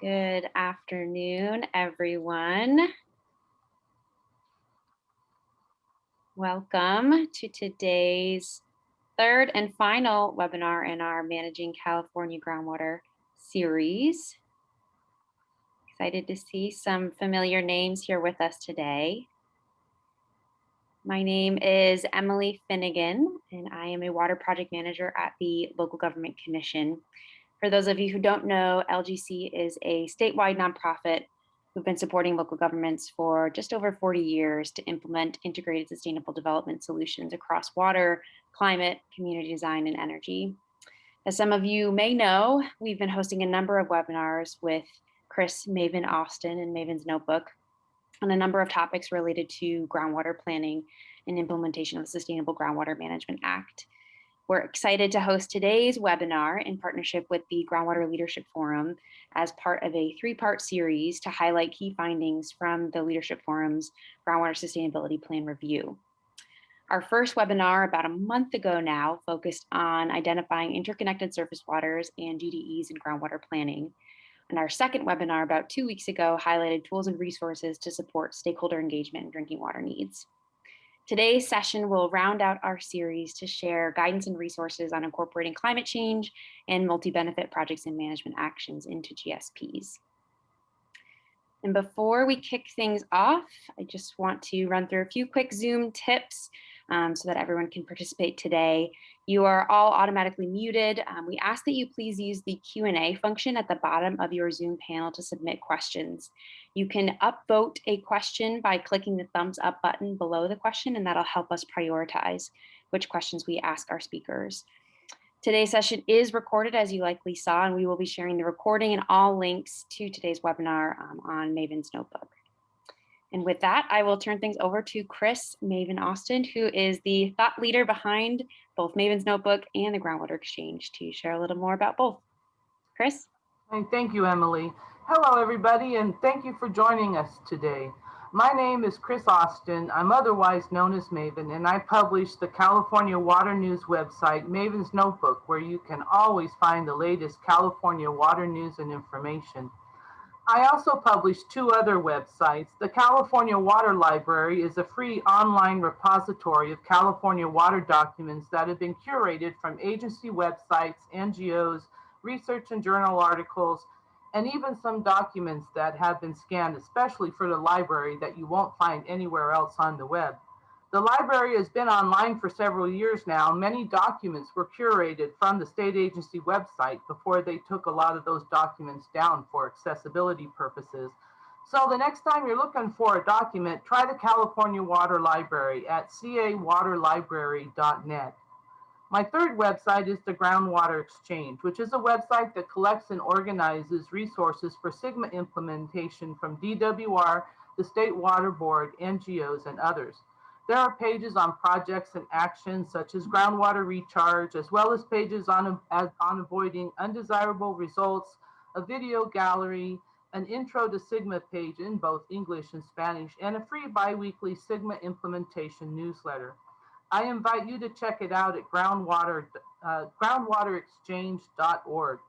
Good afternoon, everyone. Welcome to today's third and final webinar in our Managing California Groundwater series. Excited to see some familiar names here with us today. My name is Emily Finnegan, and I am a water project manager at the Local Government Commission. For those of you who don't know, LGC is a statewide nonprofit who've been supporting local governments for just over 40 years to implement integrated sustainable development solutions across water, climate, community design, and energy. As some of you may know, we've been hosting a number of webinars with Chris, Maven Austin, and Maven's Notebook on a number of topics related to groundwater planning and implementation of the Sustainable Groundwater Management Act. We're excited to host today's webinar in partnership with the Groundwater Leadership Forum as part of a three-part series to highlight key findings from the Leadership Forum's Groundwater Sustainability Plan review. Our first webinar about a month ago now focused on identifying interconnected surface waters and GDEs in groundwater planning. And our second webinar about 2 weeks ago highlighted tools and resources to support stakeholder engagement in drinking water needs. Today's session will round out our series to share guidance and resources on incorporating climate change and multi-benefit projects and management actions into GSPs. And before we kick things off, I just want to run through a few quick Zoom tips so that everyone can participate today. You are all automatically muted. We ask that you please use the Q&A function at the bottom of your Zoom panel to submit questions. You can upvote a question by clicking the thumbs up button below the question, and that'll help us prioritize which questions we ask our speakers. Today's session is recorded, as you likely saw, and we will be sharing the recording and all links to today's webinar on Maven's Notebook. And with that, I will turn things over to Chris Maven Austin, who is the thought leader behind both Maven's Notebook and the Groundwater Exchange, to share a little more about both. Chris? Thank you, Emily. Hello, everybody, and thank you for joining us today. My name is Chris Austin. I'm otherwise known as Maven, and I publish the California Water News website, Maven's Notebook, where you can always find the latest California water news and information. I also publish two other websites. The California Water Library is a free online repository of California water documents that have been curated from agency websites, NGOs, research and journal articles, and even some documents that have been scanned, especially for the library, that you won't find anywhere else on the web. The library has been online for several years now. Many documents were curated from the state agency website before they took a lot of those documents down for accessibility purposes. So the next time you're looking for a document, try the California Water Library at cawaterlibrary.net. My third website is the Groundwater Exchange, which is a website that collects and organizes resources for SIGMA implementation from DWR, the State Water Board, NGOs, and others. There are pages on projects and actions such as groundwater recharge, as well as pages on avoiding undesirable results, a video gallery, an intro to SIGMA page in both English and Spanish, and a free bi-weekly SIGMA implementation newsletter. I invite you to check it out at groundwaterexchange.org.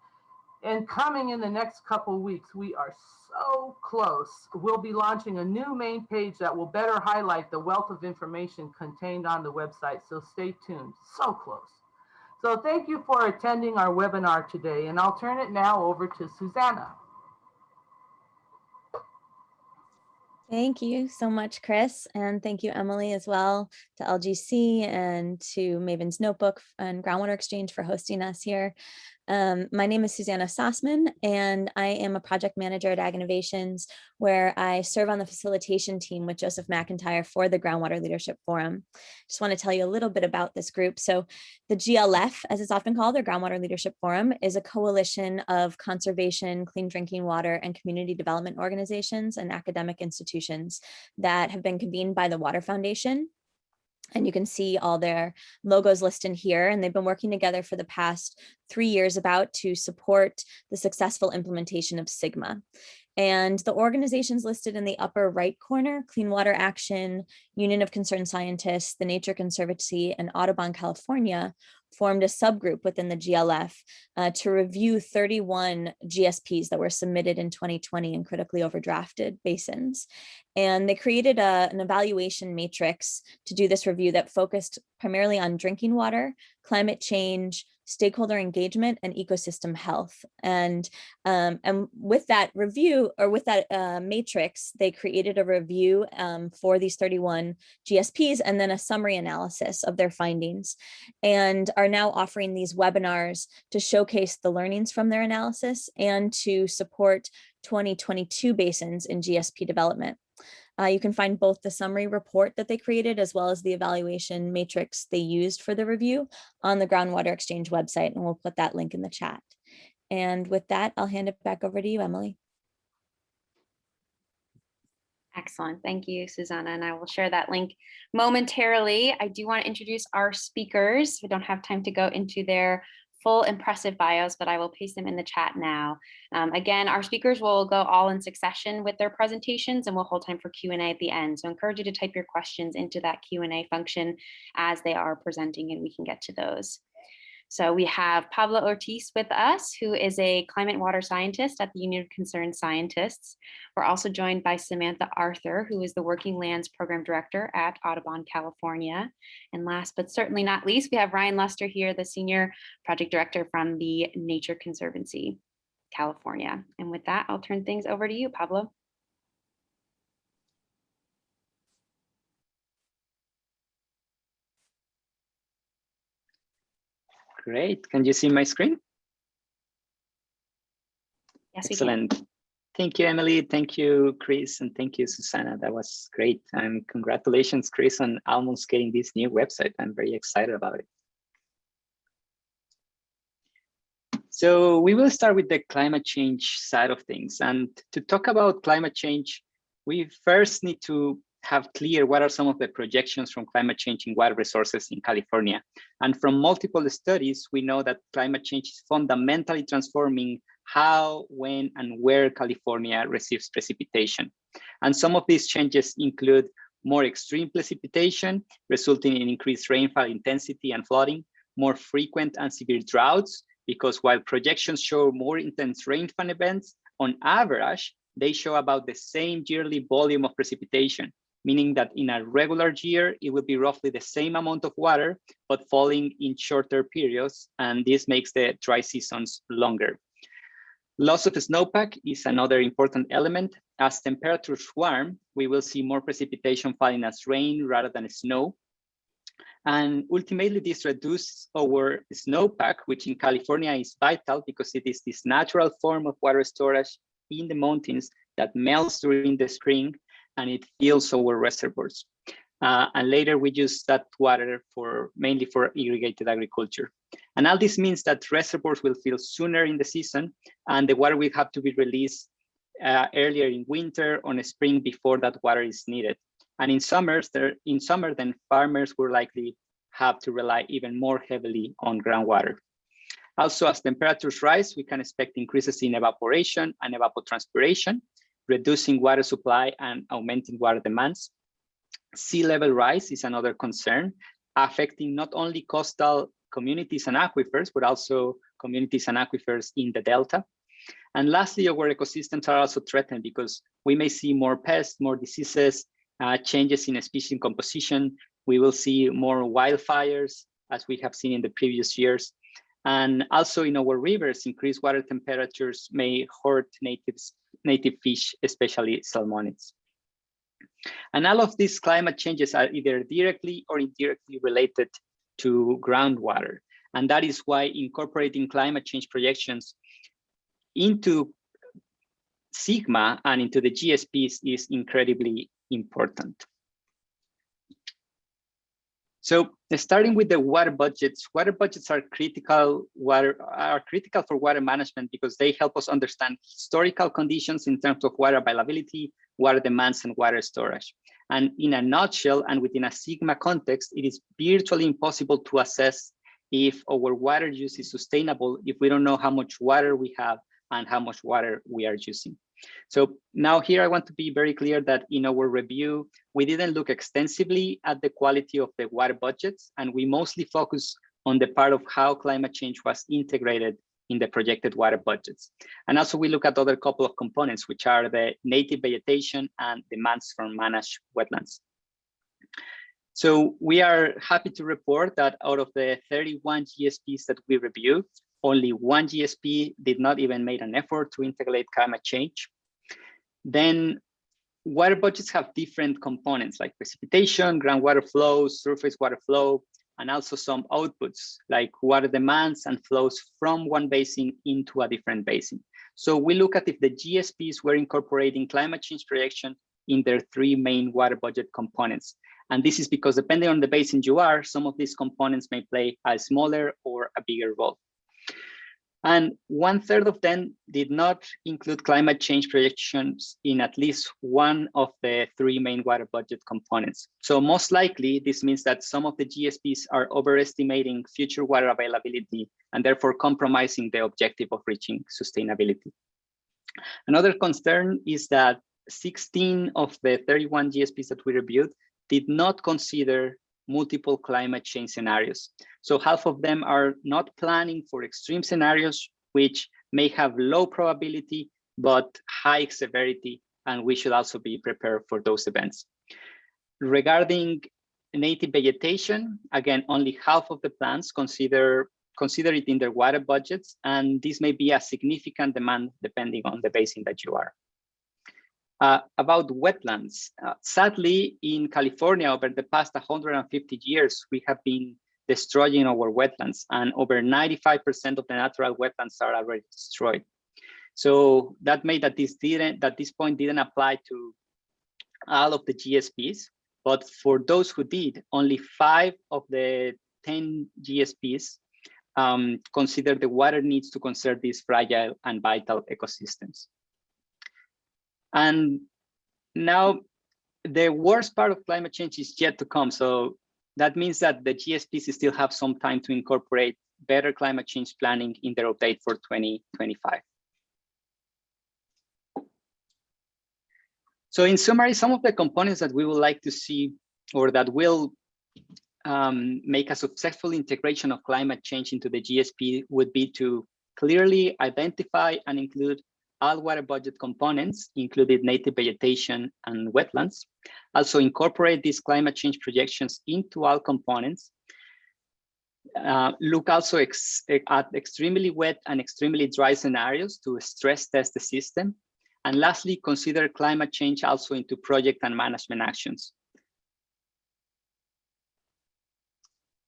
And coming in the next couple of weeks, we are so close. We'll be launching a new main page that will better highlight the wealth of information contained on the website. So stay tuned, so close. So thank you for attending our webinar today, and I'll turn it now over to Susannah. Thank you so much, Chris, and thank you, Emily, as well, to LGC and to Maven's Notebook and Groundwater Exchange for hosting us here. My name is Susannah Sassman, and I am a project manager at Ag Innovations, where I serve on the facilitation team with Joseph McIntyre for the Groundwater Leadership Forum. Just want to tell you a little bit about this group. So the GLF, as it's often called, the Groundwater Leadership Forum, is a coalition of conservation, clean drinking water, and community development organizations and academic institutions that have been convened by the Water Foundation. And you can see all their logos listed here, and they've been working together for the past 3 years to support the successful implementation of SIGMA. And the organizations listed in the upper right corner, Clean Water Action, Union of Concerned Scientists, the Nature Conservancy, and Audubon, California, formed a subgroup within the GLF to review 31 GSPs that were submitted in 2020 in critically overdrafted basins. And they created an evaluation matrix to do this review that focused primarily on drinking water, climate change, stakeholder engagement, and ecosystem health. And with that review, or with that matrix, they created a review for these 31 GSPs and then a summary analysis of their findings, and are now offering these webinars to showcase the learnings from their analysis and to support 2022 basins in GSP development. You can find both the summary report that they created as well as the evaluation matrix they used for the review on the Groundwater Exchange website, and we'll put that link in the chat. And with that, I'll hand it back over to you, Emily. Excellent. Thank you, Susannah. And I will share that link momentarily. I do want to introduce our speakers. We don't have time to go into their full impressive bios, but I will paste them in the chat now. Again, our speakers will go all in succession with their presentations, and we'll hold time for Q&A at the end. So I encourage you to type your questions into that Q&A function as they are presenting, and we can get to those. So we have Pablo Ortiz with us, who is a climate and water scientist at the Union of Concerned Scientists. We're also joined by Samantha Arthur, who is the Working Lands Program Director at Audubon, California. And last but certainly not least, we have Ryan Luster here, the Senior Project Director from the Nature Conservancy, California. And with that, I'll turn things over to you, Pablo. Great. Can you see my screen? Yes, excellent. We can. Thank you, Emily. Thank you, Chris. And thank you, Susannah. That was great. And congratulations, Chris, on almost getting this new website. I'm very excited about it. So we will start with the climate change side of things. And to talk about climate change, we first need to have clear what are some of the projections from climate change in water resources in California. And from multiple studies, we know that climate change is fundamentally transforming how, when, and where California receives precipitation. And some of these changes include more extreme precipitation, resulting in increased rainfall intensity and flooding, more frequent and severe droughts, because while projections show more intense rainfall events, on average, they show about the same yearly volume of precipitation, meaning that in a regular year, it will be roughly the same amount of water, but falling in shorter periods, and this makes the dry seasons longer. Loss of snowpack is another important element. As temperatures warm, we will see more precipitation falling as rain rather than snow. And ultimately, this reduces our snowpack, which in California is vital because it is this natural form of water storage in the mountains that melts during the spring, and it fills our reservoirs. And later we use that water mainly for irrigated agriculture. And all this means that reservoirs will fill sooner in the season, and the water will have to be released earlier in winter or in spring before that water is needed. And in summer, then farmers will likely have to rely even more heavily on groundwater. Also, as temperatures rise, we can expect increases in evaporation and evapotranspiration, reducing water supply and augmenting water demands. Sea level rise is another concern, affecting not only coastal communities and aquifers, but also communities and aquifers in the Delta. And lastly, our ecosystems are also threatened because we may see more pests, more diseases, changes in species composition. We will see more wildfires, as we have seen in the previous years. And also in our rivers, increased water temperatures may hurt native fish, especially salmonids. And all of these climate changes are either directly or indirectly related to groundwater. And that is why incorporating climate change projections into Sigma and into the GSPs is incredibly important. So starting with the water budgets are critical for water management because they help us understand historical conditions in terms of water availability, water demands, and water storage. And in a nutshell, and within a Sigma context, it is virtually impossible to assess if our water use is sustainable if we don't know how much water we have and how much water we are using. So now here I want to be very clear that in our review, we didn't look extensively at the quality of the water budgets, and we mostly focus on the part of how climate change was integrated in the projected water budgets. And also we look at other couple of components, which are the native vegetation and demands from managed wetlands. So we are happy to report that out of the 31 GSPs that we reviewed, only one GSP did not even make an effort to integrate climate change. Then water budgets have different components like precipitation, groundwater flow, surface water flow, and also some outputs like water demands and flows from one basin into a different basin. So we look at if the GSPs were incorporating climate change projection in their three main water budget components. And this is because depending on the basin you are, some of these components may play a smaller or a bigger role. And 1/3 of them did not include climate change projections in at least one of the three main water budget components. So most likely, this means that some of the GSPs are overestimating future water availability and therefore compromising the objective of reaching sustainability. Another concern is that 16 of the 31 GSPs that we reviewed did not consider multiple climate change scenarios. So half of them are not planning for extreme scenarios, which may have low probability, but high severity, and we should also be prepared for those events. Regarding native vegetation, again, only half of the plans consider it in their water budgets, and this may be a significant demand depending on the basin that you are. About wetlands, sadly, in California, over the past 150 years, we have been destroying our wetlands, and over 95% of the natural wetlands are already destroyed. So that made that this point didn't apply to all of the GSPs, but for those who did, only 5 of the 10 GSPs consider the water needs to conserve these fragile and vital ecosystems. And now the worst part of climate change is yet to come. So that means that the GSPs still have some time to incorporate better climate change planning in their update for 2025. So in summary, some of the components that we would like to see or that will make a successful integration of climate change into the GSP would be to clearly identify and include all water budget components, including native vegetation and wetlands. Also incorporate these climate change projections into all components. Look also at extremely wet and extremely dry scenarios to stress test the system. And lastly, consider climate change also into project and management actions.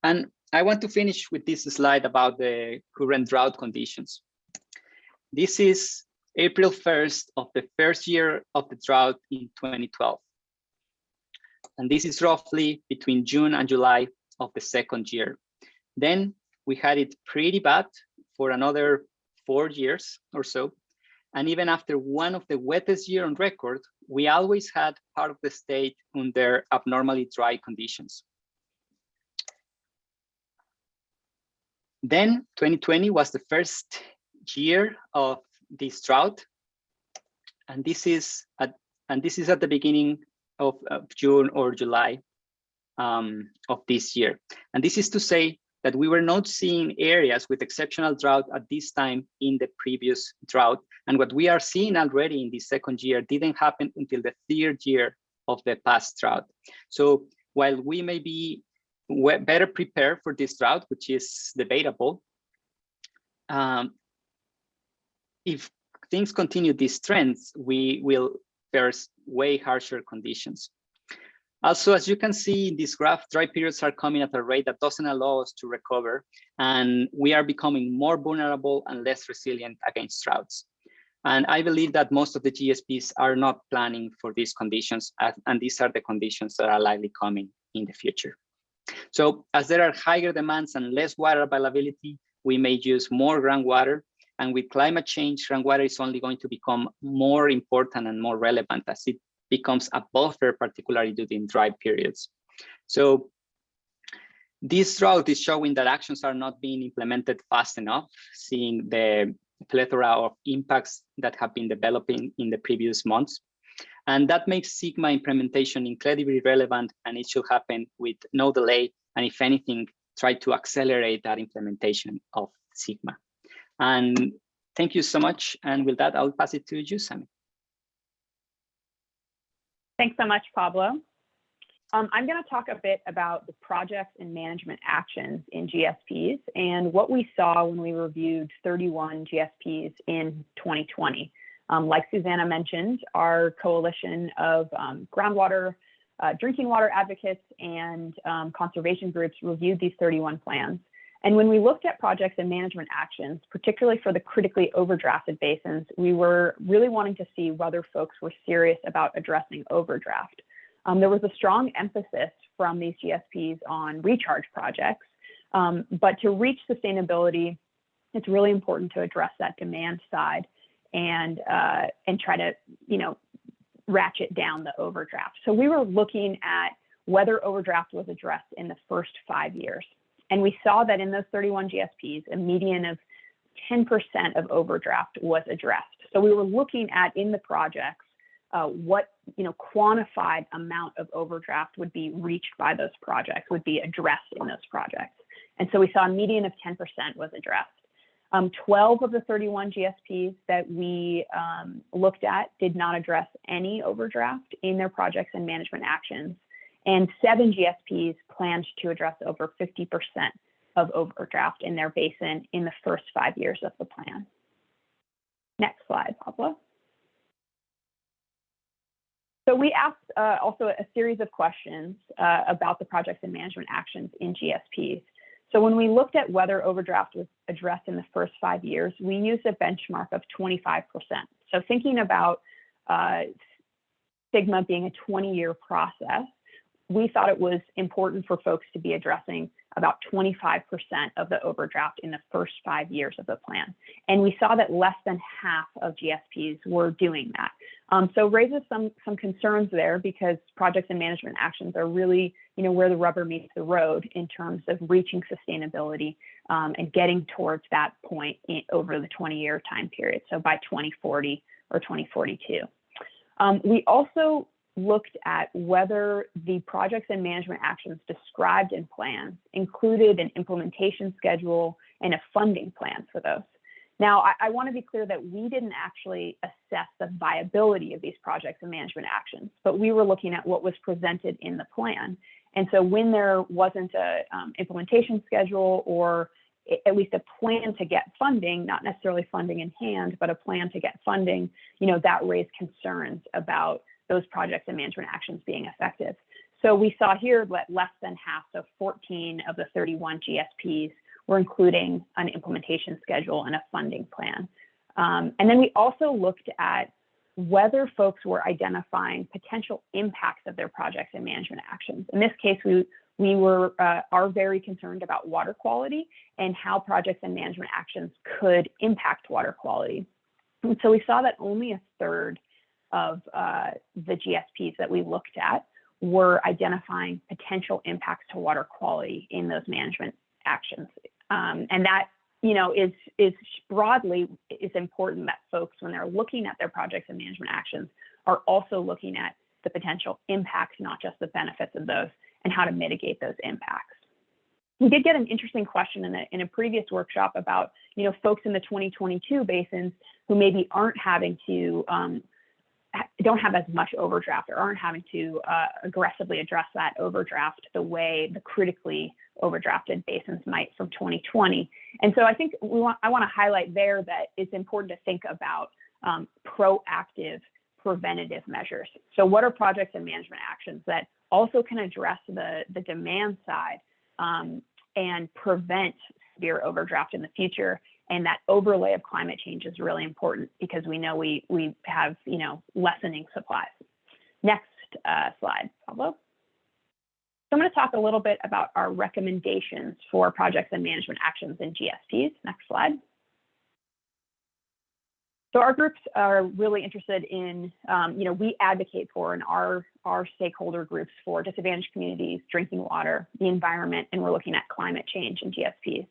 And I want to finish with this slide about the current drought conditions. This is April 1st of the first year of the drought in 2012. And this is roughly between June and July of the second year. Then we had it pretty bad for another 4 years or so. And even after one of the wettest year on record, we always had part of the state under abnormally dry conditions. Then 2020 was the first year of this drought, and this is at the beginning of June or July of this year. And this is to say that we were not seeing areas with exceptional drought at this time in the previous drought. And what we are seeing already in the second year didn't happen until the third year of the past drought. So while we may be better prepared for this drought, which is debatable, if things continue these trends, we will face way harsher conditions. Also, as you can see in this graph, dry periods are coming at a rate that doesn't allow us to recover, and we are becoming more vulnerable and less resilient against droughts. And I believe that most of the GSPs are not planning for these conditions, and these are the conditions that are likely coming in the future. So as there are higher demands and less water availability, we may use more groundwater. And with climate change, groundwater is only going to become more important and more relevant as it becomes a buffer, particularly during dry periods. So this drought is showing that actions are not being implemented fast enough, seeing the plethora of impacts that have been developing in the previous months. And that makes SIGMA implementation incredibly relevant, and it should happen with no delay. And if anything, try to accelerate that implementation of Sigma. And thank you so much. And with that, I'll pass it to you, Sammy. Thanks so much, Pablo. I'm going to talk a bit about the projects and management actions in GSPs and what we saw when we reviewed 31 GSPs in 2020. Like Susannah mentioned, our coalition of groundwater, drinking water advocates, and conservation groups reviewed these 31 plans. And when we looked at projects and management actions, particularly for the critically overdrafted basins, we were really wanting to see whether folks were serious about addressing overdraft. There was a strong emphasis from these GSPs on recharge projects, but to reach sustainability, it's really important to address that demand side and try to, ratchet down the overdraft. So we were looking at whether overdraft was addressed in the first 5 years. And we saw that in those 31 GSPs, a median of 10% of overdraft was addressed. So we were looking at in the projects what quantified amount of overdraft would be reached by those projects, would be addressed in those projects. And so we saw a median of 10% was addressed. 12 of the 31 GSPs that we looked at did not address any overdraft in their projects and management actions. And 7 GSPs planned to address over 50% of overdraft in their basin in the first 5 years of the plan. Next slide, Pablo. So we asked also a series of questions about the projects and management actions in GSPs. So when we looked at whether overdraft was addressed in the first 5 years, we used a benchmark of 25%. So thinking about Sigma being a 20-year process, we thought it was important for folks to be addressing about 25% of the overdraft in the first 5 years of the plan. And we saw that less than half of GSPs were doing that. So raises some concerns there, because projects and management actions are really, where the rubber meets the road in terms of reaching sustainability and getting towards that point over the 20-year time period. So by 2040 or 2042. We also looked at whether the projects and management actions described in plans included an implementation schedule and a funding plan for those. Now, I want to be clear that we didn't actually assess the viability of these projects and management actions, but we were looking at what was presented in the plan. And so when there wasn't a implementation schedule, or at least a plan to get funding, not necessarily funding in hand, but a plan to get funding, that raised concerns about those projects and management actions being effective. So we saw here that less than half, so 14 of the 31 GSPs were including an implementation schedule and a funding plan. And then we also looked at whether folks were identifying potential impacts of their projects and management actions. In this case, we are very concerned about water quality and how projects and management actions could impact water quality. And so we saw that only a third of the GSPs that we looked at were identifying potential impacts to water quality in those management actions. And that, is broadly, it's important that folks, when they're looking at their projects and management actions, are also looking at the potential impacts, not just the benefits of those, and how to mitigate those impacts. We did get an interesting question in a previous workshop about, folks in the 2022 basins who maybe aren't having to, don't have as much overdraft, or aren't having to aggressively address that overdraft the way the critically overdrafted basins might from 2020. And so I think I want to highlight there that it's important to think about proactive preventative measures. So what are projects and management actions that also can address the demand side and prevent severe overdraft in the future? And that overlay of climate change is really important, because we know we have, lessening supplies. Next slide, Pablo. So I'm going to talk a little bit about our recommendations for projects and management actions in GSPs. Next slide. So our groups are really interested in, we advocate for, and our stakeholder groups for disadvantaged communities, drinking water, the environment, and we're looking at climate change in GSPs.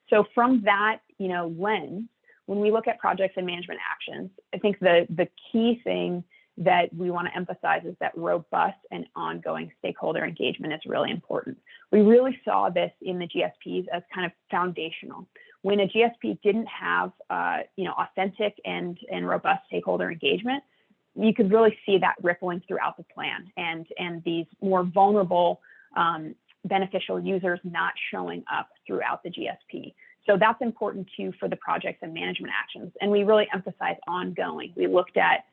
So from that, lens, when we look at projects and management actions, I think the key thing that we want to emphasize is that robust and ongoing stakeholder engagement is really important. We really saw this in the GSPs as kind of foundational. When a GSP didn't have authentic and robust stakeholder engagement, you could really see that rippling throughout the plan, and these more vulnerable beneficial users not showing up throughout the GSP. So that's important too for the projects and management actions. And we really emphasize ongoing. We looked at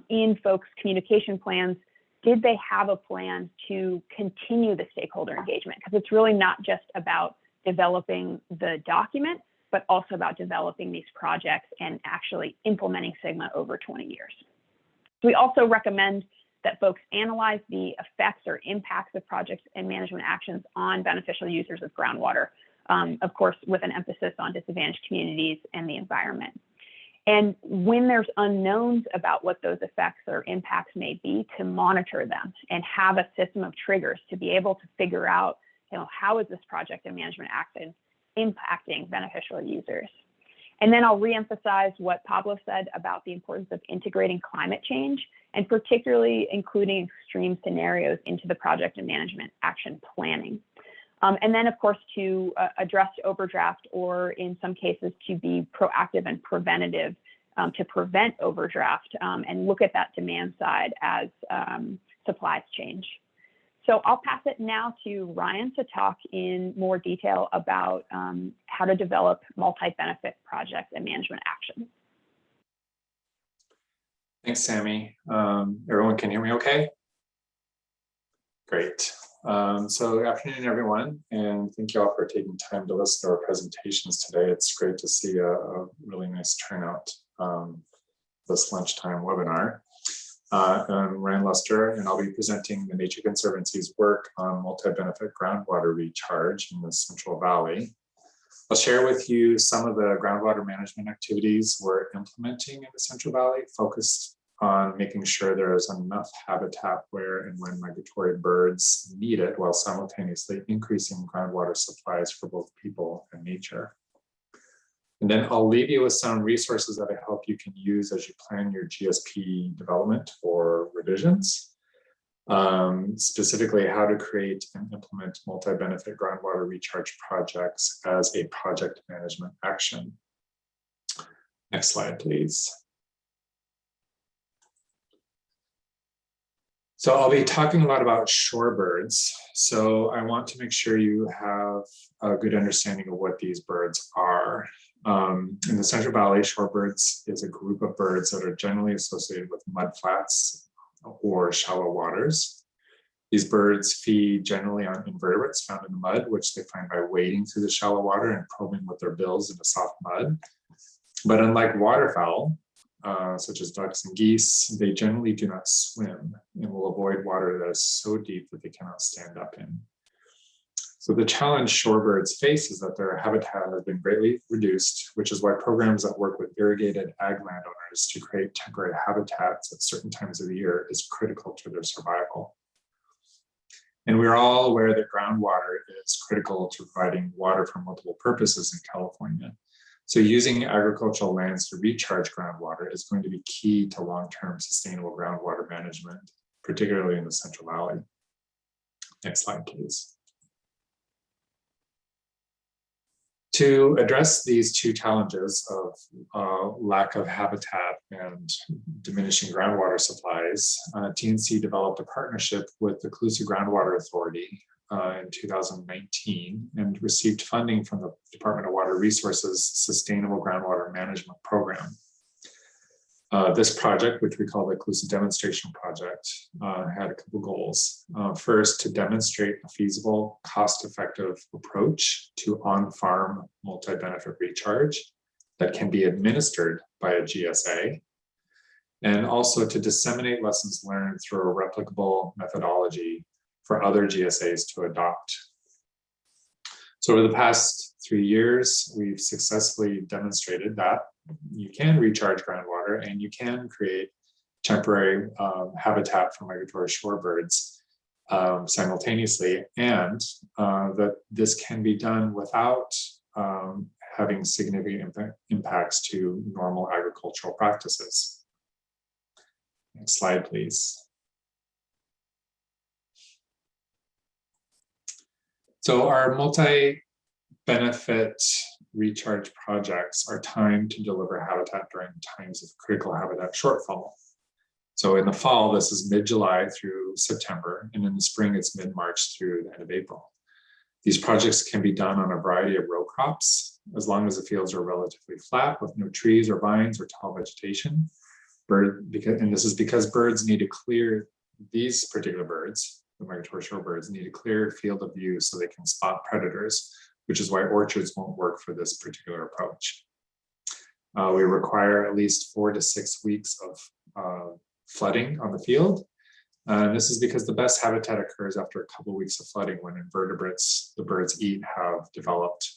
in folks' communication plans, did they have a plan to continue the stakeholder engagement? Because it's really not just about developing the document, but also about developing these projects and actually implementing Sigma over 20 years. We also recommend that folks analyze the effects or impacts of projects and management actions on beneficial users of groundwater, of course, with an emphasis on disadvantaged communities and the environment. And when there's unknowns about what those effects or impacts may be, to monitor them and have a system of triggers to be able to figure out, how is this project and management action impacting beneficial users? And then I'll reemphasize what Pablo said about the importance of integrating climate change, and particularly including extreme scenarios into the project and management action planning. And then, of course, to address overdraft, or in some cases to be proactive and preventative to prevent overdraft, and look at that demand side as supplies change. So I'll pass it now to Ryan to talk in more detail about how to develop multi-benefit projects and management actions. Thanks, Sammy. Everyone can hear me okay? Great. So good afternoon, everyone, and thank you all for taking time to listen to our presentations today. It's great to see a really nice turnout this lunchtime webinar. I'm Ryan Luster, and I'll be presenting the Nature Conservancy's work on multi-benefit groundwater recharge in the Central Valley. I'll share with you some of the groundwater management activities we're implementing in the Central Valley, focused on making sure there is enough habitat where and when migratory birds need it, while simultaneously increasing groundwater supplies for both people and nature. And then I'll leave you with some resources that I hope you can use as you plan your GSP development or revisions. Specifically, how to create and implement multi-benefit groundwater recharge projects as a project management action. Next slide, please. So I'll be talking a lot about shorebirds. So I want to make sure you have a good understanding of what these birds are. In the Central Valley, shorebirds is a group of birds that are generally associated with mudflats or shallow waters. These birds feed generally on invertebrates found in the mud, which they find by wading through the shallow water and probing with their bills into soft mud. But unlike waterfowl, such as ducks and geese, they generally do not swim and will avoid water that is so deep that they cannot stand up in. So the challenge shorebirds face is that their habitat has been greatly reduced, which is why programs that work with irrigated ag landowners to create temporary habitats at certain times of the year is critical to their survival. And we're all aware that groundwater is critical to providing water for multiple purposes in California. So using agricultural lands to recharge groundwater is going to be key to long-term sustainable groundwater management, particularly in the Central Valley. Next slide, please. To address these two challenges of lack of habitat and diminishing groundwater supplies, TNC developed a partnership with the Colusa Groundwater Authority in 2019 and received funding from the Department of Water Resources Sustainable Groundwater Management Program. This project, which we call the Colusa Demonstration Project, had a couple goals. First, to demonstrate a feasible, cost-effective approach to on-farm multi-benefit recharge that can be administered by a GSA, and also to disseminate lessons learned through a replicable methodology for other GSAs to adopt. So over the past 3 years, we've successfully demonstrated that you can recharge groundwater and you can create temporary habitat for migratory shorebirds simultaneously, and that this can be done without having significant impacts to normal agricultural practices. Next slide, please. So our multi-benefit recharge projects are timed to deliver habitat during times of critical habitat shortfall. So in the fall, this is mid-July through September, and in the spring, it's mid-March through the end of April. These projects can be done on a variety of row crops, as long as the fields are relatively flat with no trees or vines or tall vegetation. And this is because birds need to clear, these particular birds, the migratory shorebirds, need a clear field of view so they can spot predators, which is why orchards won't work for this particular approach. We require at least 4 to 6 weeks of flooding on the field. This is because the best habitat occurs after a couple of weeks of flooding when invertebrates the birds eat have developed.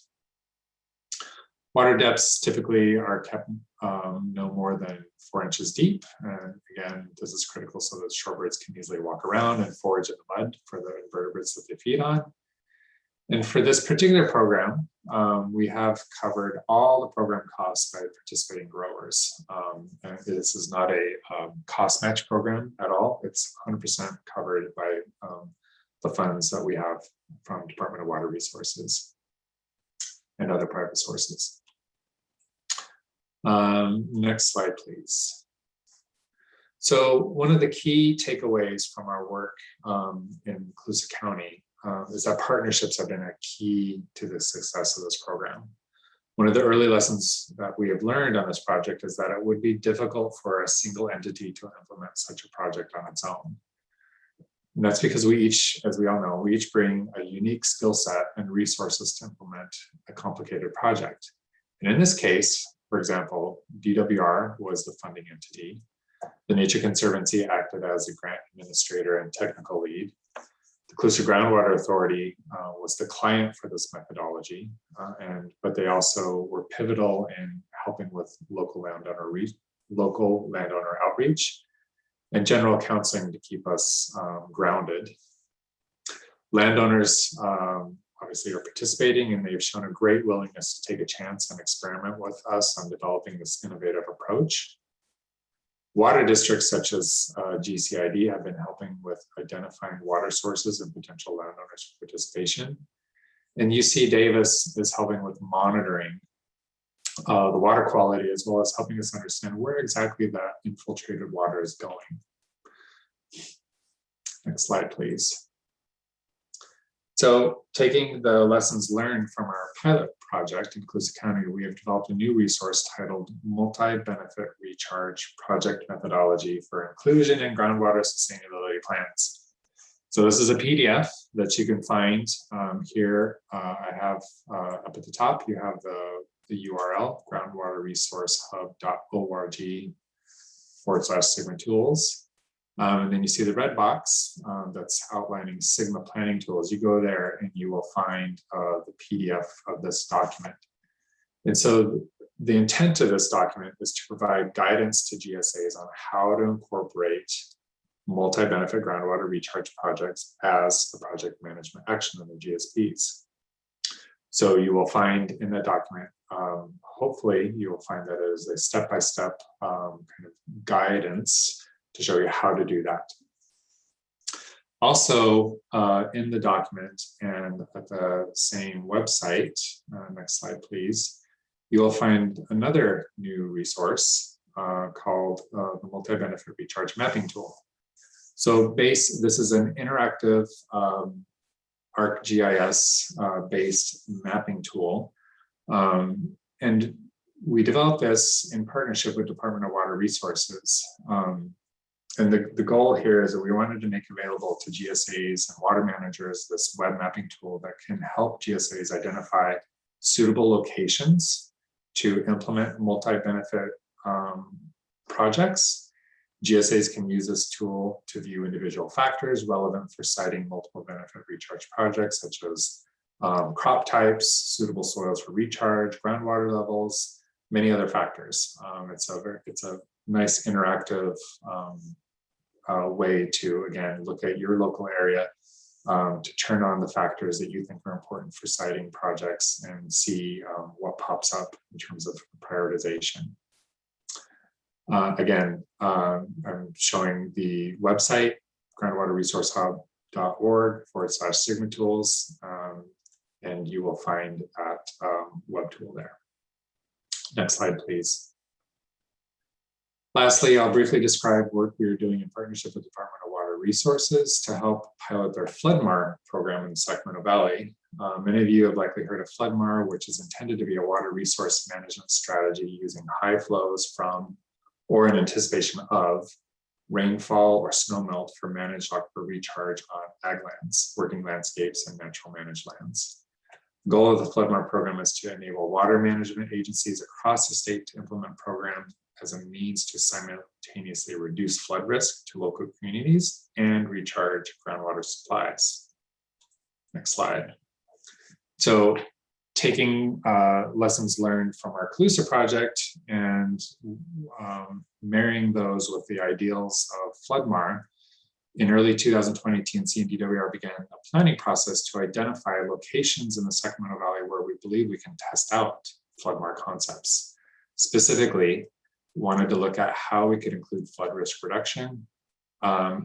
Water depths typically are kept no more than 4 inches deep. And again, this is critical so that shorebirds can easily walk around and forage in the mud for the invertebrates that they feed on. And for this particular program, we have covered all the program costs by participating growers. And this is not a cost match program at all. It's 100% covered by the funds that we have from Department of Water Resources and other private sources. Next slide, please. So one of the key takeaways from our work in Colusa County is that partnerships have been a key to the success of this program. One of the early lessons that we have learned on this project is that it would be difficult for a single entity to implement such a project on its own. And that's because we each, as we all know, we each bring a unique skill set and resources to implement a complicated project. And in this case, for example, DWR was the funding entity. The Nature Conservancy acted as a grant administrator and technical lead. The Colusa Groundwater Authority was the client for this methodology, but they also were pivotal in helping with local landowner outreach and general counseling to keep us grounded. Landowners obviously are participating, and they've shown a great willingness to take a chance and experiment with us on developing this innovative approach. Water districts such as GCID have been helping with identifying water sources and potential landowners for participation. And UC Davis is helping with monitoring the water quality, as well as helping us understand where exactly that infiltrated water is going. Next slide, please. So taking the lessons learned from our pilot project in Colusa County, we have developed a new resource titled Multi-Benefit Recharge Project Methodology for Inclusion in Groundwater Sustainability Plans. So this is a PDF that you can find here. I have up at the top, you have the URL, groundwaterresourcehub.org/Sigma tools. And then you see the red box that's outlining Sigma planning tools. You go there and you will find the PDF of this document. And so the intent of this document is to provide guidance to GSAs on how to incorporate multi-benefit groundwater recharge projects as the project management action in the GSPs. So you will find in that document, hopefully you will find that it is a step-by-step kind of guidance to show you how to do that. Also, in the document and at the same website, next slide, please, you will find another new resource called the Multi-Benefit Recharge Mapping Tool. So this is an interactive ArcGIS based mapping tool. And we developed this in partnership with Department of Water Resources. And the goal here is that we wanted to make available to GSAs and water managers this web mapping tool that can help GSAs identify suitable locations to implement multi-benefit projects. GSAs can use this tool to view individual factors relevant for siting multiple benefit recharge projects, such as crop types, suitable soils for recharge, groundwater levels, many other factors. It's a nice interactive way to, again, look at your local area to turn on the factors that you think are important for siting projects and see what pops up in terms of prioritization. Again, I'm showing the website, groundwaterresourcehub.org/Sigma tools, and you will find that web tool there. Next slide, please. Lastly, I'll briefly describe work we are doing in partnership with the Department of Water Resources to help pilot their Floodmar program in the Sacramento Valley. Many of you have likely heard of Floodmar, which is intended to be a water resource management strategy using high flows from or in anticipation of rainfall or snowmelt for managed aquifer recharge on ag lands, working landscapes, and natural managed lands. The goal of the Floodmar program is to enable water management agencies across the state to implement programs as a means to simultaneously reduce flood risk to local communities and recharge groundwater supplies. Next slide. So taking lessons learned from our Calusa project and marrying those with the ideals of Floodmar, in early 2020, TNC and DWR began a planning process to identify locations in the Sacramento Valley where we believe we can test out Floodmar concepts. Specifically, wanted to look at how we could include flood risk reduction,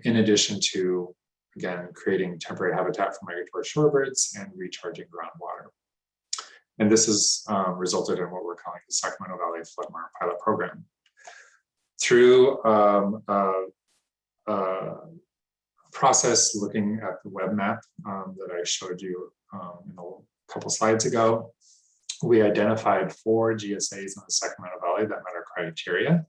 in addition to, again, creating temporary habitat for migratory shorebirds and recharging groundwater. And this has resulted in what we're calling the Sacramento Valley Floodmar Pilot Program. Through a process looking at the web map that I showed you a couple slides ago, we identified 4 GSAs in the Sacramento Valley that met our criteria,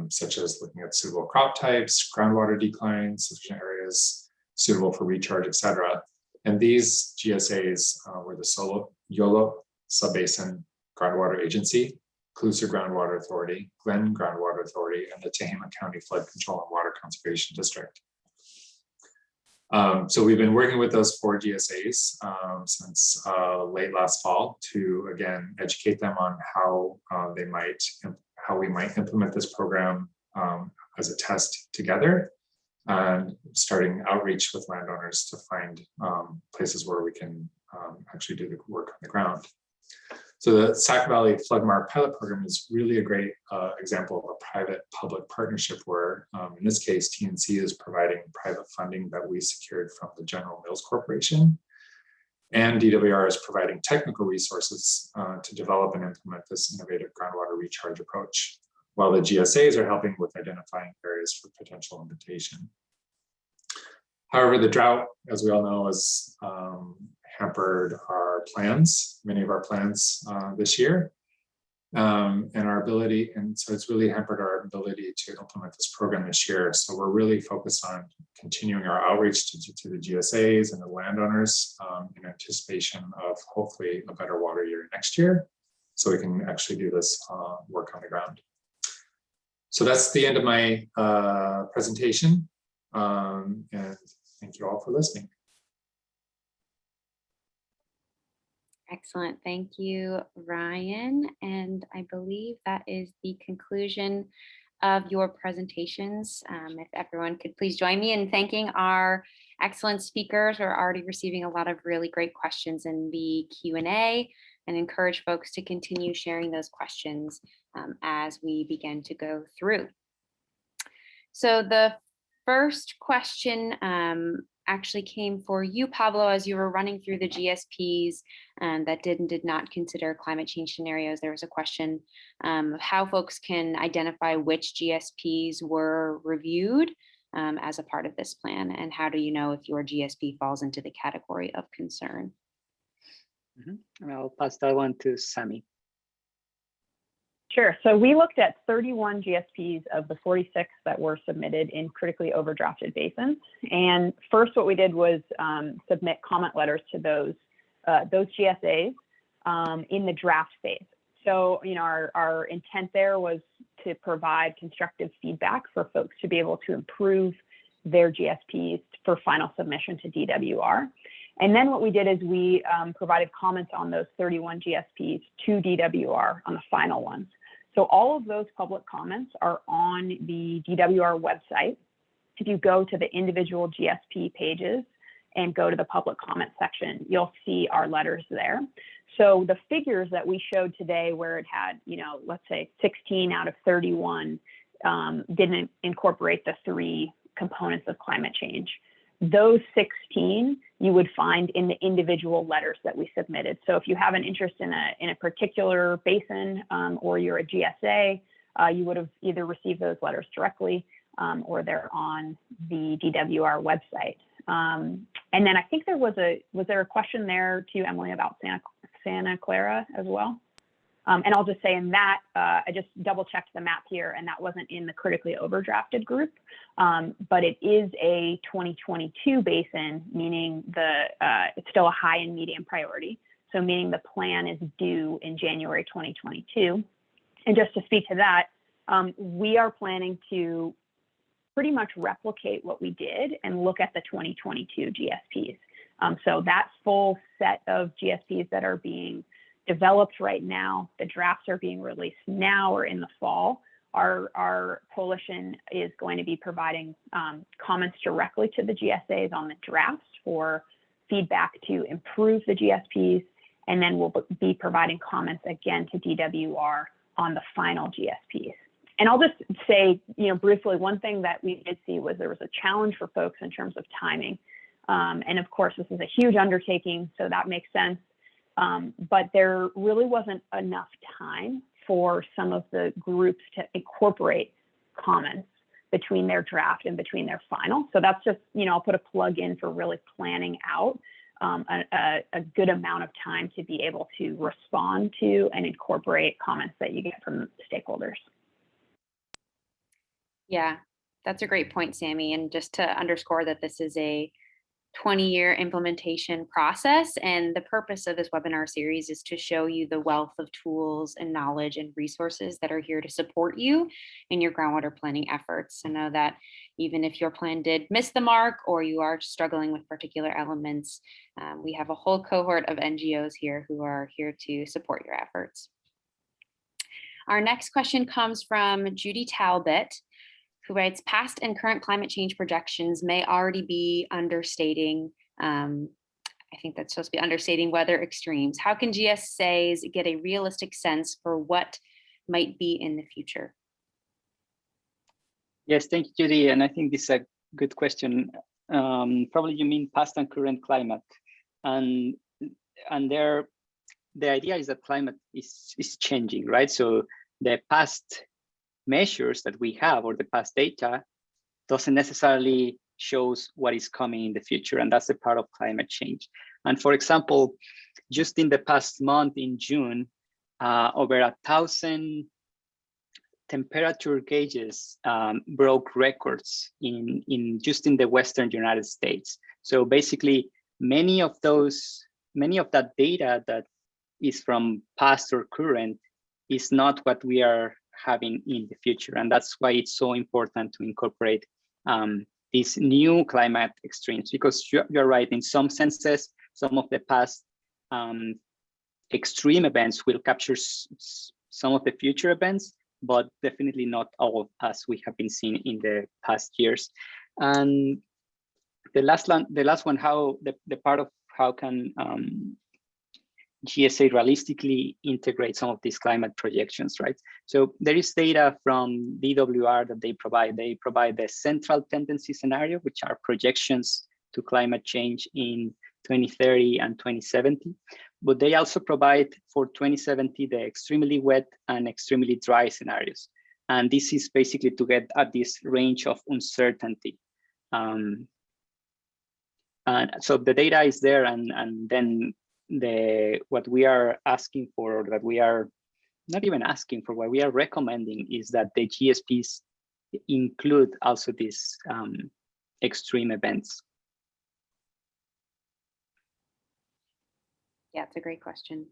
such as looking at suitable crop types, groundwater decline, sufficient areas suitable for recharge, etc. And these GSAs were the Yolo Subbasin Groundwater Agency, Calusa Groundwater Authority, Glen Groundwater Authority, and the Tehama County Flood Control and Water Conservation District. So we've been working with those 4 GSAs since late last fall to, again, educate them on how we might implement this program as a test together, and starting outreach with landowners to find places where we can actually do the work on the ground. So the Sac Valley Floodmar Pilot Program is really a great example of a private-public partnership where, in this case, TNC is providing private funding that we secured from the General Mills Corporation, and DWR is providing technical resources to develop and implement this innovative groundwater recharge approach, while the GSAs are helping with identifying areas for potential implementation. However, the drought, as we all know, has hampered our plans, many of our plans this year, and our ability, and so it's really hampered our ability to implement this program this year. So we're really focused on continuing our outreach to the GSAs and the landowners in anticipation of hopefully a better water year next year, so we can actually do this work on the ground. So that's the end of my presentation, and thank you all for listening. Excellent. Thank you, Ryan. And I believe that is the conclusion of your presentations. If everyone could please join me in thanking our excellent speakers. We're already receiving a lot of really great questions in the Q&A, and encourage folks to continue sharing those questions as we begin to go through. So the first question actually came for you, Pablo, as you were running through the GSPs that did and did not consider climate change scenarios. There was a question of how folks can identify which GSPs were reviewed as a part of this plan, and how do you know if your GSP falls into the category of concern? I'll pass that one to Sammy. Sure. So we looked at 31 GSPs of the 46 that were submitted in critically overdrafted basins. And first, what we did was submit comment letters to those GSAs in the draft phase. So, you know, our intent there was to provide constructive feedback for folks to be able to improve their GSPs for final submission to DWR. And then what we did is we provided comments on those 31 GSPs to DWR on the final ones. So all of those public comments are on the DWR website. If you go to the individual GSP pages, and go to the public comment section, you'll see our letters there. So the figures that we showed today, where it had, let's say 16 out of 31 didn't incorporate the 3 components of climate change. Those 16 you would find in the individual letters that we submitted. So if you have an interest in a particular basin or you're a GSA, you would have either received those letters directly or they're on the DWR website. And then I think was there a question there to you, Emily, about Santa Clara as well? And I'll just say in that, I just double checked the map here, and that wasn't in the critically overdrafted group, but it is a 2022 basin, meaning it's still a high and medium priority. So meaning the plan is due in January 2022. And just to speak to that, we are planning to pretty much replicate what we did and look at the 2022 GSPs. So that full set of GSPs that are being developed right now, the drafts are being released now or in the fall. Our coalition is going to be providing comments directly to the GSAs on the drafts for feedback to improve the GSPs, and then we'll be providing comments again to DWR on the final GSPs. And I'll just say, briefly, one thing that we did see was there was a challenge for folks in terms of timing. And of course, this is a huge undertaking, so that makes sense. But there really wasn't enough time for some of the groups to incorporate comments between their draft and between their final. So that's just, I'll put a plug in for really planning out a good amount of time to be able to respond to and incorporate comments that you get from stakeholders. Yeah, that's a great point, Sammy. And just to underscore that this is a 20-year implementation process, and the purpose of this webinar series is to show you the wealth of tools and knowledge and resources that are here to support you in your groundwater planning efforts. I know that even if your plan did miss the mark or you are struggling with particular elements, we have a whole cohort of NGOs here who are here to support your efforts. Our next question comes from Judy Talbot, who writes, past and current climate change projections may already be understating, I think that's supposed to be understating weather extremes. How can GSAs get a realistic sense for what might be in the future? Yes, thank you, Judy. And I think this is a good question. Probably you mean past and current climate. And the idea is that climate is changing, right? So the past measures that we have or the past data doesn't necessarily shows what is coming in the future, and that's a part of climate change. And for example, just in the past month in June, over 1,000 temperature gauges broke records in just in the Western United States. So basically, many of that data that is from past or current is not what we are having in the future. And that's why it's so important to incorporate these new climate extremes, because you're right, in some senses, some of the past extreme events will capture some of the future events, but definitely not all as we have been seeing in the past years. And the last one, how the part of how can GSA realistically integrate some of these climate projections, right? So there is data from DWR that they provide. They provide the central tendency scenario, which are projections to climate change in 2030 and 2070. But they also provide for 2070 the extremely wet and extremely dry scenarios. And this is basically to get at this range of uncertainty. And so the data is there, and then what we are asking for, or that we are not even asking for, what we are recommending is that the GSPs include also these extreme events. Yeah, it's a great question.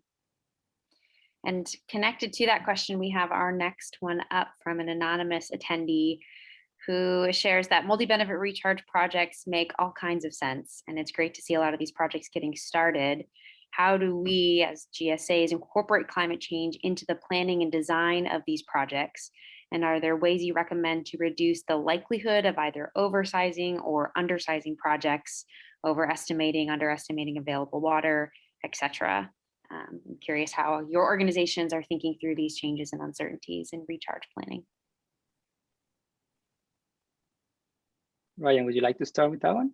And connected to that question, we have our next one up from an anonymous attendee who shares that multi-benefit recharge projects make all kinds of sense. And it's great to see a lot of these projects getting started. How do we as GSAs incorporate climate change into the planning and design of these projects? And are there ways you recommend to reduce the likelihood of either oversizing or undersizing projects overestimating, underestimating available water, etc. I'm curious how your organizations are thinking through these changes and uncertainties in recharge planning. Ryan, would you like to start with that one?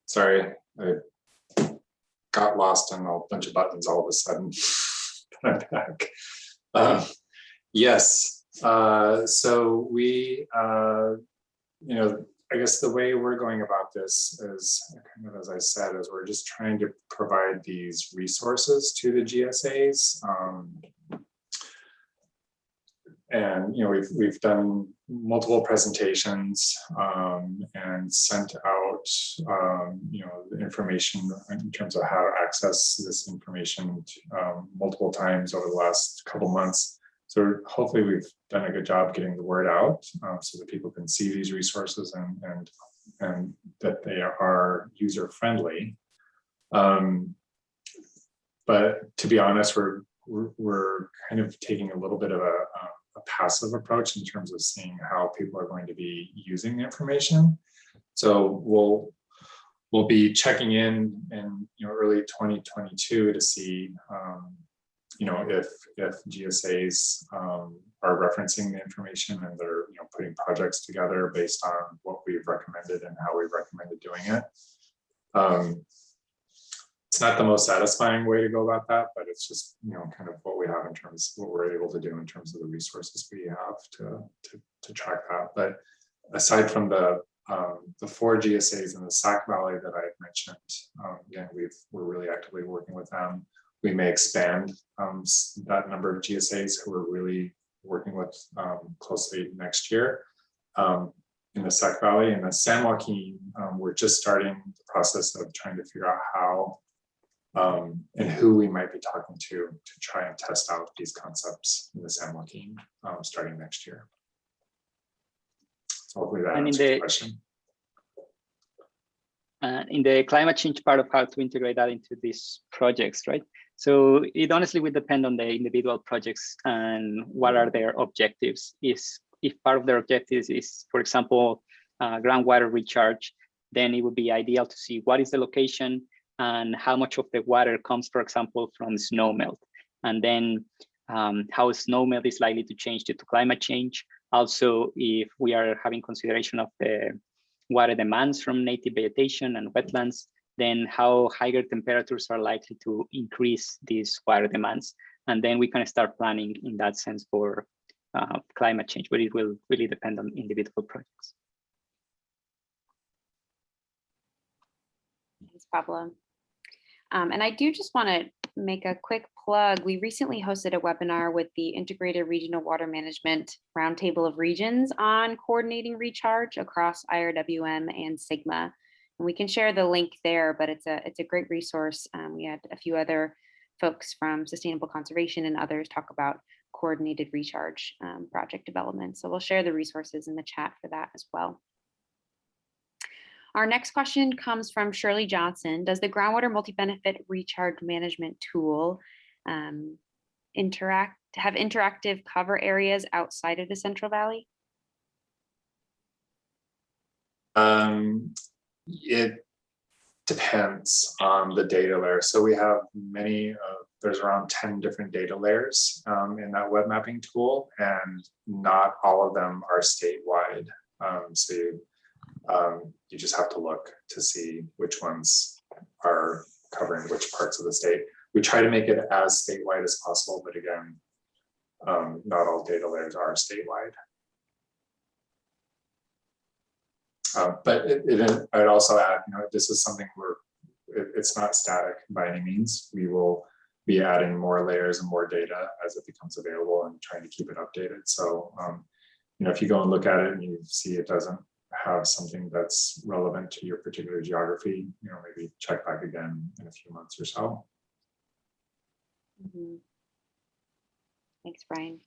Sorry, I got lost on a bunch of buttons all of a sudden. I'm back. Yes, so we, you know, I guess the way we're going about this is kind of, as I said, is we're just trying to provide these resources to the GSAs. And, you know, we've done multiple presentations and sent out, you know, the information in terms of how to access this information multiple times over the last couple months. So hopefully we've done a good job getting the word out so that people can see these resources and that they are user friendly. But to be honest, we're kind of taking a little bit of a passive approach in terms of seeing how people are going to be using the information. So we'll be checking in you know, early 2022 to see you know, if GSAs are referencing the information and they're, you know, putting projects together based on what we've recommended and how we've recommended doing it. It's not the most satisfying way to go about that, but it's just, you know, kind of what we have in terms of what we're able to do in terms of the resources we have to track that. But aside from the 4 GSAs in the Sac Valley that I mentioned, again, we're really actively working with them. We may expand that number of GSAs who we're really working with closely next year. In the Sac Valley and the San Joaquin, we're just starting the process of trying to figure out how and who we might be talking to try and test out these concepts in the San Joaquin starting next year. So hopefully that answers the question. In the climate change part of how to integrate that into these projects, right? So it honestly would depend on the individual projects and what are their objectives. If part of their objectives is, for example, groundwater recharge, then it would be ideal to see what is the location and how much of the water comes, for example, from snowmelt. And then how snowmelt is likely to change due to climate change. Also, if we are having consideration of the water demands from native vegetation and wetlands, then how higher temperatures are likely to increase these water demands. And then we can start planning in that sense for climate change, but it will really depend on individual projects. Thanks, Pablo. And I do just want to make a quick plug. We recently hosted a webinar with the Integrated Regional Water Management Roundtable of Regions on coordinating recharge across IRWM and SGMA. And we can share the link there, but it's a great resource. We had a few other folks from Sustainable Conservation and others talk about coordinated recharge project development. So we'll share the resources in the chat for that as well. Our next question comes from Shirley Johnson. Does the Groundwater Multi-Benefit Recharge Management Tool have interactive cover areas outside of the Central Valley? It depends on the data layer. So we have many, there's around 10 different data layers in that web mapping tool, and not all of them are statewide. So you just have to look to see which ones are covering which parts of the state. We try to make it as statewide as possible, but again, not all data layers are statewide. But I'd also add, you know, this is something it's not static by any means. We will be adding more layers and more data as it becomes available and trying to keep it updated. So, you know, if you go and look at it and you see it doesn't have something that's relevant to your particular geography, you know, maybe check back again in a few months or so. Thanks, Brian.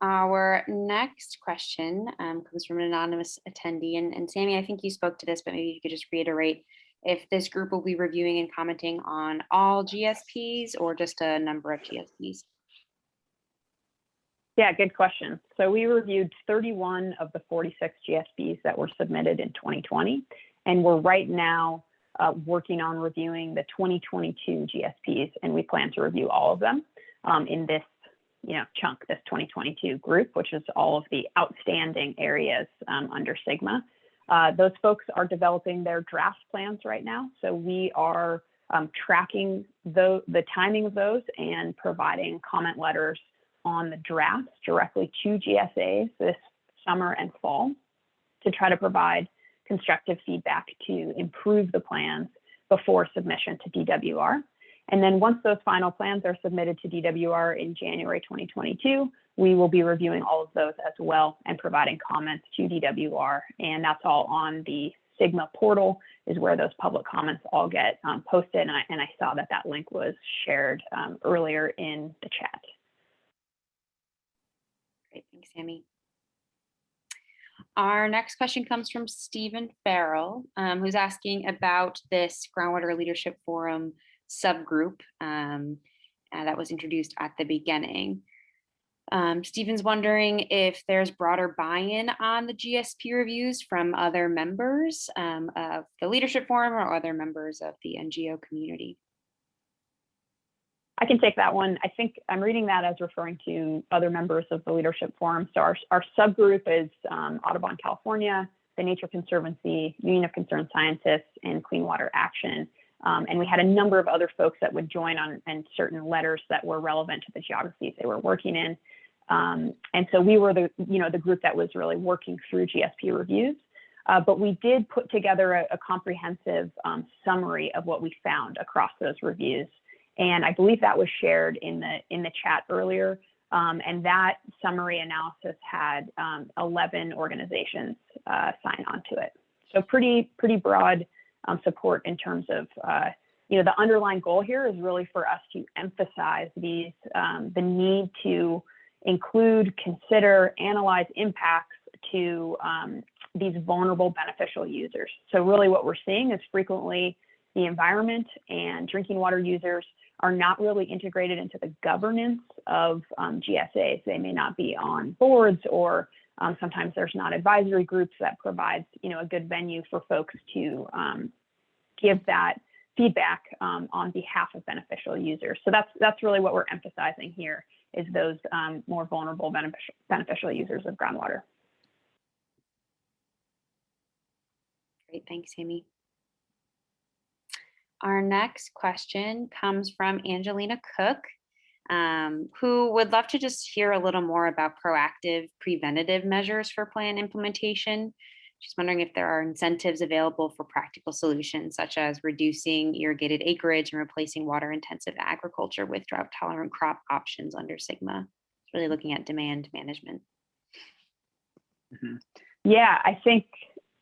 Our next question comes from an anonymous attendee. And Sammy, I think you spoke to this, but maybe you could just reiterate if this group will be reviewing and commenting on all GSPs or just a number of GSPs. Yeah, good question. So we reviewed 31 of the 46 GSPs that were submitted in 2020, and we're right now working on reviewing the 2022 GSPs, and we plan to review all of them in this chunk, this 2022 group, which is all of the outstanding areas under SGMA. Those folks are developing their draft plans right now. So we are tracking the timing of those and providing comment letters on the drafts directly to GSAs this summer and fall to try to provide constructive feedback to improve the plans before submission to DWR. And then once those final plans are submitted to DWR in January 2022, we will be reviewing all of those as well and providing comments to DWR. And that's all on the SGMA portal is where those public comments all get posted. And I saw that link was shared earlier in the chat. Great, thanks, Sammy. Our next question comes from Stephen Farrell, who's asking about this Groundwater Leadership Forum subgroup that was introduced at the beginning. Stephen's wondering if there's broader buy-in on the GSP reviews from other members of the Leadership Forum or other members of the NGO community. I can take that one. I think I'm reading that as referring to other members of the Leadership Forum. So our subgroup is Audubon, California, the Nature Conservancy, Union of Concerned Scientists, and Clean Water Action. And we had a number of other folks that would join on and certain letters that were relevant to the geographies they were working in. And so we were the group that was really working through GSP reviews. But we did put together a comprehensive summary of what we found across those reviews. And I believe that was shared in the chat earlier. And that summary analysis had 11 organizations sign on to it. So pretty broad support in terms of, the underlying goal here is really for us to emphasize these, the need to include, consider, analyze impacts to these vulnerable beneficial users. So really what we're seeing is frequently the environment and drinking water users are not really integrated into the governance of GSAs. They may not be on boards, or sometimes there's not advisory groups that provides a good venue for folks to give that feedback on behalf of beneficial users. So that's really what we're emphasizing here is those more vulnerable beneficial users of groundwater. Great, thanks, Amy. Our next question comes from Angelina Cook, who would love to just hear a little more about proactive preventative measures for plan implementation. She's wondering if there are incentives available for practical solutions, such as reducing irrigated acreage and replacing water-intensive agriculture with drought-tolerant crop options under SGMA. It's really looking at demand management. Mm-hmm. Yeah, I think,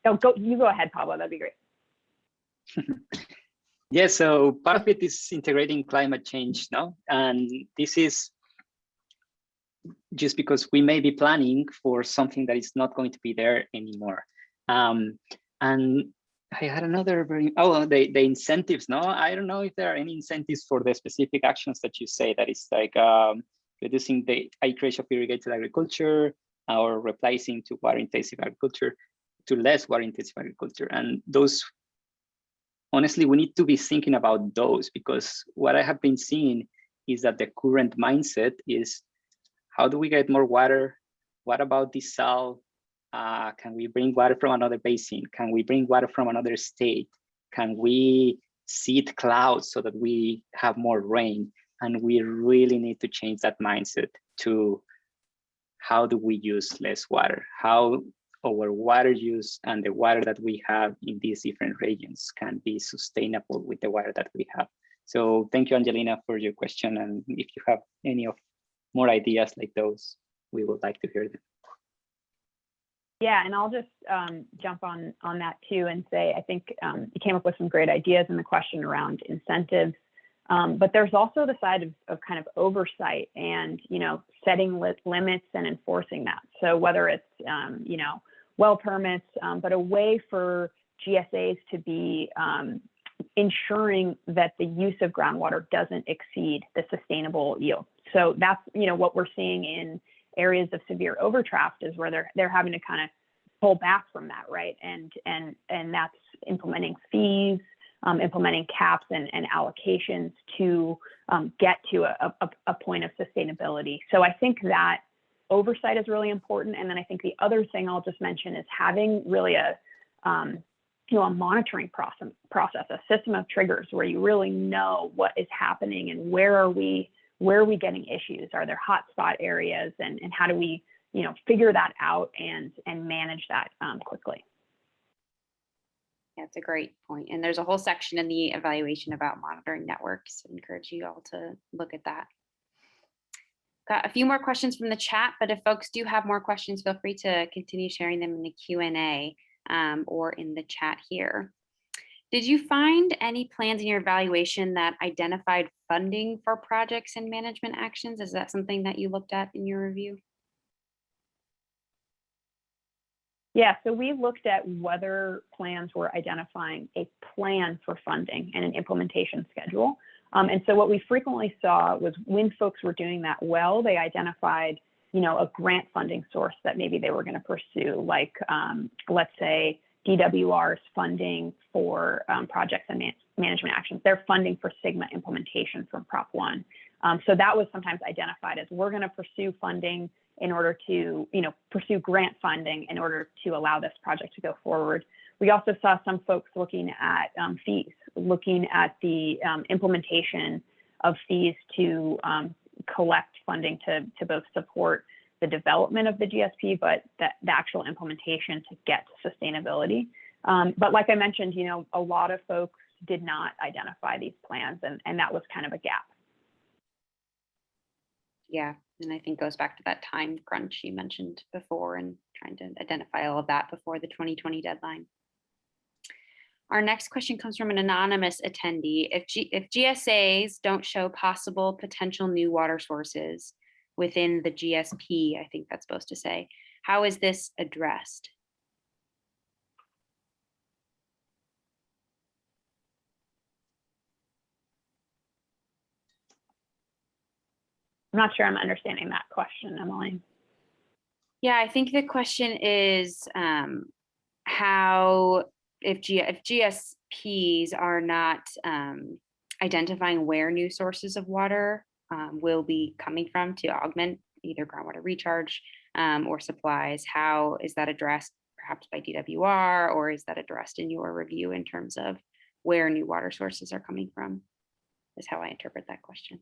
you go ahead, Pablo, that'd be great. Yeah, so part of it is integrating climate change, no? And this is just because we may be planning for something that is not going to be there anymore. And I had another the incentives, no? I don't know if there are any incentives for the specific actions that you say, that is like reducing the acreage of irrigated agriculture or replacing to water-intensive agriculture, to less water-intensive agriculture. And those, honestly, we need to be thinking about those, because what I have been seeing is that the current mindset is, how do we get more water? What about desal? Can we bring water from another basin? Can we bring water from another state? Can we seed clouds so that we have more rain? And we really need to change that mindset to how do we use less water? How our water use and the water that we have in these different regions can be sustainable with the water that we have. So thank you, Angelina, for your question. And if you have any of more ideas like those, we would like to hear them. Yeah, and I'll just jump on that too and say, I think you came up with some great ideas in the question around incentives. But there's also the side of kind of oversight and, setting limits and enforcing that. So whether it's, well permits, but a way for GSAs to be ensuring that the use of groundwater doesn't exceed the sustainable yield. So that's, what we're seeing in areas of severe overdraft is where they're having to kind of pull back from that, right? And that's implementing fees, implementing caps and allocations to get to a point of sustainability. So I think that oversight is really important. And then I think the other thing I'll just mention is having really a monitoring process, a system of triggers where you really know what is happening and where are we getting issues? Are there hotspot areas, and how do we, figure that out and manage that quickly? Yeah, it's a great point. And there's a whole section in the evaluation about monitoring networks. I encourage you all to look at that. Got a few more questions from the chat, but if folks do have more questions, feel free to continue sharing them in the Q&A or in the chat here. Did you find any plans in your evaluation that identified funding for projects and management actions? Is that something that you looked at in your review? Yeah, so we looked at whether plans were identifying a plan for funding and an implementation schedule. And so what we frequently saw was when folks were doing that well, they identified, a grant funding source that maybe they were going to pursue, like, let's say, DWR's funding for projects and management actions. They're funding for SGMA implementation from Prop 1. So that was sometimes identified as we're going to pursue funding in order to, pursue grant funding in order to allow this project to go forward. We also saw some folks looking at fees, looking at the implementation of fees to collect funding to both support the development of the GSP, but the actual implementation to get to sustainability. But like I mentioned, a lot of folks did not identify these plans, and that was kind of a gap. Yeah, and I think goes back to that time crunch you mentioned before and trying to identify all of that before the 2020 deadline. Our next question comes from an anonymous attendee. If GSAs don't show possible potential new water sources within the GSP, I think that's supposed to say, how is this addressed? I'm not sure I'm understanding that question, Emily. Yeah, I think the question is how, if GSPs are not identifying where new sources of water will be coming from to augment either groundwater recharge or supplies, how is that addressed perhaps by DWR, or is that addressed in your review in terms of where new water sources are coming from, is how I interpret that question.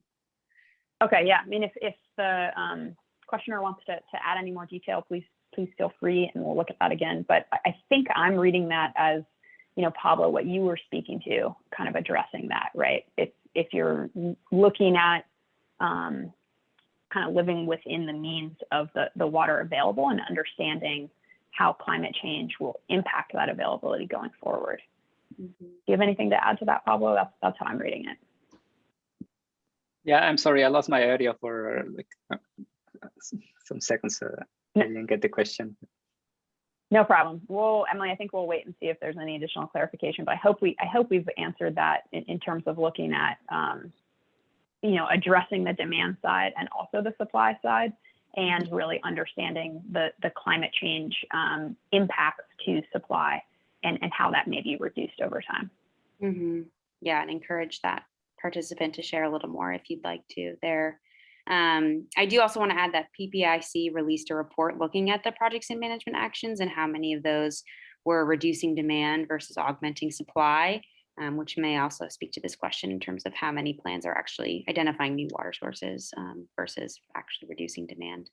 Okay, yeah, I mean, if the questioner wants to add any more detail, please feel free, and we'll look at that again. But I think I'm reading that as, Pablo, what you were speaking to, kind of addressing that, right? If you're looking at kind of living within the means of the water available and understanding how climate change will impact that availability going forward. Mm-hmm. Do you have anything to add to that, Pablo? That's how I'm reading it. Yeah, I'm sorry, I lost my audio for some seconds. I didn't get the question. No problem. Well, Emily, I think we'll wait and see if there's any additional clarification. But I hope we've answered that in terms of looking at addressing the demand side and also the supply side, and really understanding the climate change impacts to supply and how that may be reduced over time. Mm-hmm. Yeah, and encourage that participant to share a little more if you'd like to there. I do also want to add that PPIC released a report looking at the projects and management actions and how many of those were reducing demand versus augmenting supply, which may also speak to this question in terms of how many plans are actually identifying new water sources versus actually reducing demand.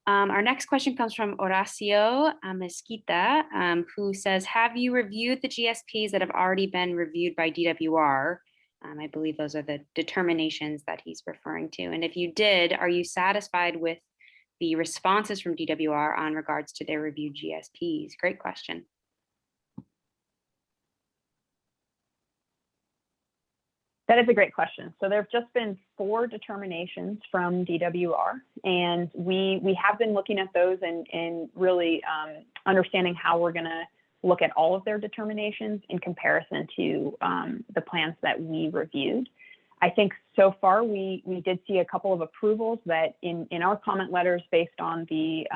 Our next question comes from Horacio Mesquita, who says, have you reviewed the GSPs that have already been reviewed by DWR? I believe those are the determinations that he's referring to. And if you did, are you satisfied with the responses from DWR on regards to their reviewed GSPs? Great question. That is a great question. So there have just been 4 determinations from DWR, and we have been looking at those and really understanding how we're going to look at all of their determinations in comparison to the plans that we reviewed. I think so far we did see a couple of approvals that in our comment letters based on the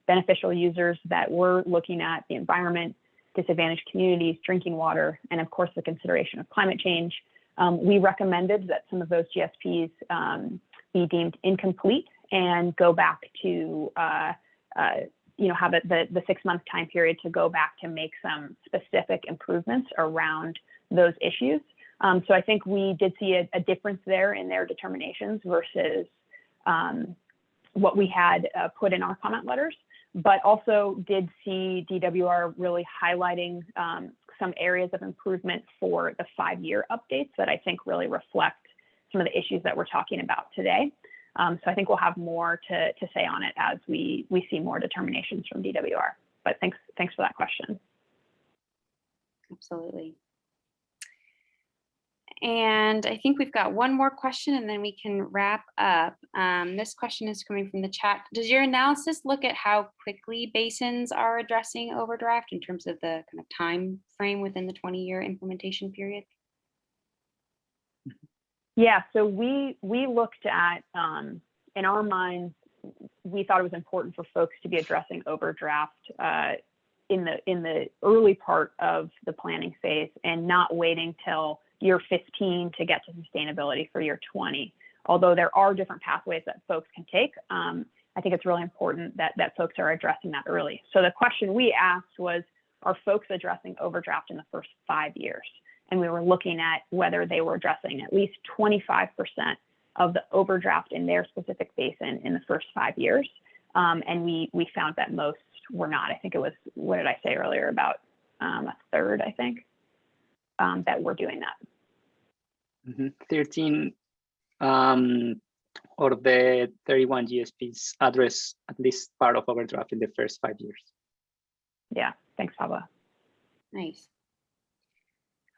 beneficial users that we're looking at the environment, disadvantaged communities, drinking water, and of course the consideration of climate change. We recommended that some of those GSPs be deemed incomplete and go back to have the 6-month time period to go back to make some specific improvements around those issues. So I think we did see a difference there in their determinations versus what we had put in our comment letters, but also did see DWR really highlighting some areas of improvement for the 5-year updates that I think really reflect some of the issues that we're talking about today. So I think we'll have more to say on it as we see more determinations from DWR. But thanks for that question. Absolutely. And I think we've got one more question and then we can wrap up. This question is coming from the chat. Does your analysis look at how quickly basins are addressing overdraft in terms of the kind of time frame within the 20-year implementation period? Yeah, so we looked at, in our minds, we thought it was important for folks to be addressing overdraft in the early part of the planning phase and not waiting till year 15 to get to sustainability for year 20. Although there are different pathways that folks can take, I think it's really important that folks are addressing that early. So the question we asked was, are folks addressing overdraft in the first 5 years? And we were looking at whether they were addressing at least 25% of the overdraft in their specific basin in the first 5 years. And we found that most were not. I think it was, what did I say earlier, about a third, I think, that were doing that. 13 out of the 31 GSPs address at least part of overdraft in the first 5 years. Yeah, thanks, Pablo. Nice.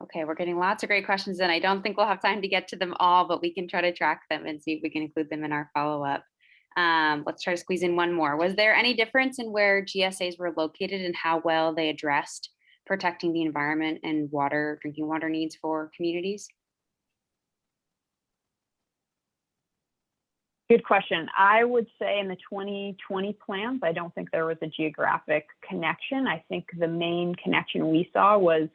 Okay, we're getting lots of great questions and I don't think we'll have time to get to them all, but we can try to track them and see if we can include them in our follow-up. Let's try to squeeze in one more. Was there any difference in where GSAs were located and how well they addressed protecting the environment and drinking water needs for communities? Good question. I would say in the 2020 plans, I don't think there was a geographic connection. I think the main connection we saw was,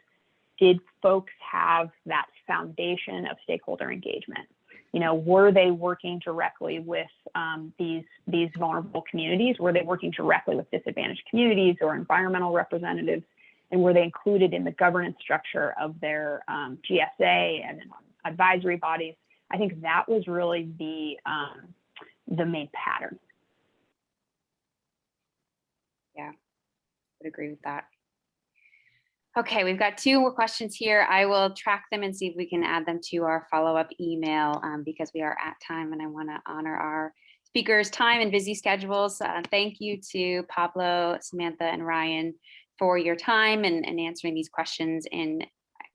did folks have that foundation of stakeholder engagement? You know, were they working directly with these vulnerable communities? Were they working directly with disadvantaged communities or environmental representatives? And were they included in the governance structure of their GSA and advisory bodies? I think that was really the main pattern. Yeah, I would agree with that. Okay, we've got 2 more questions here. I will track them and see if we can add them to our follow-up email because we are at time and I want to honor our speakers' time and busy schedules. Thank you to Pablo, Samantha, and Ryan for your time and answering these questions in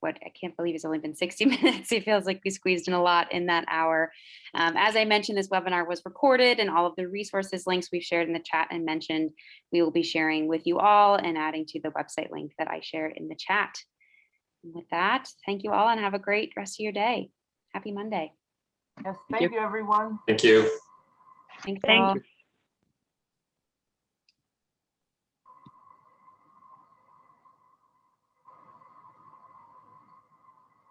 what I can't believe it's only been 60 minutes. It feels like we squeezed in a lot in that hour. As I mentioned, this webinar was recorded and all of the resources links we've shared in the chat and mentioned, we will be sharing with you all and adding to the website link that I shared in the chat. And with that, thank you all and have a great rest of your day. Happy Monday. Yes, thank you, everyone. Thank you. Thanks Thank all. you.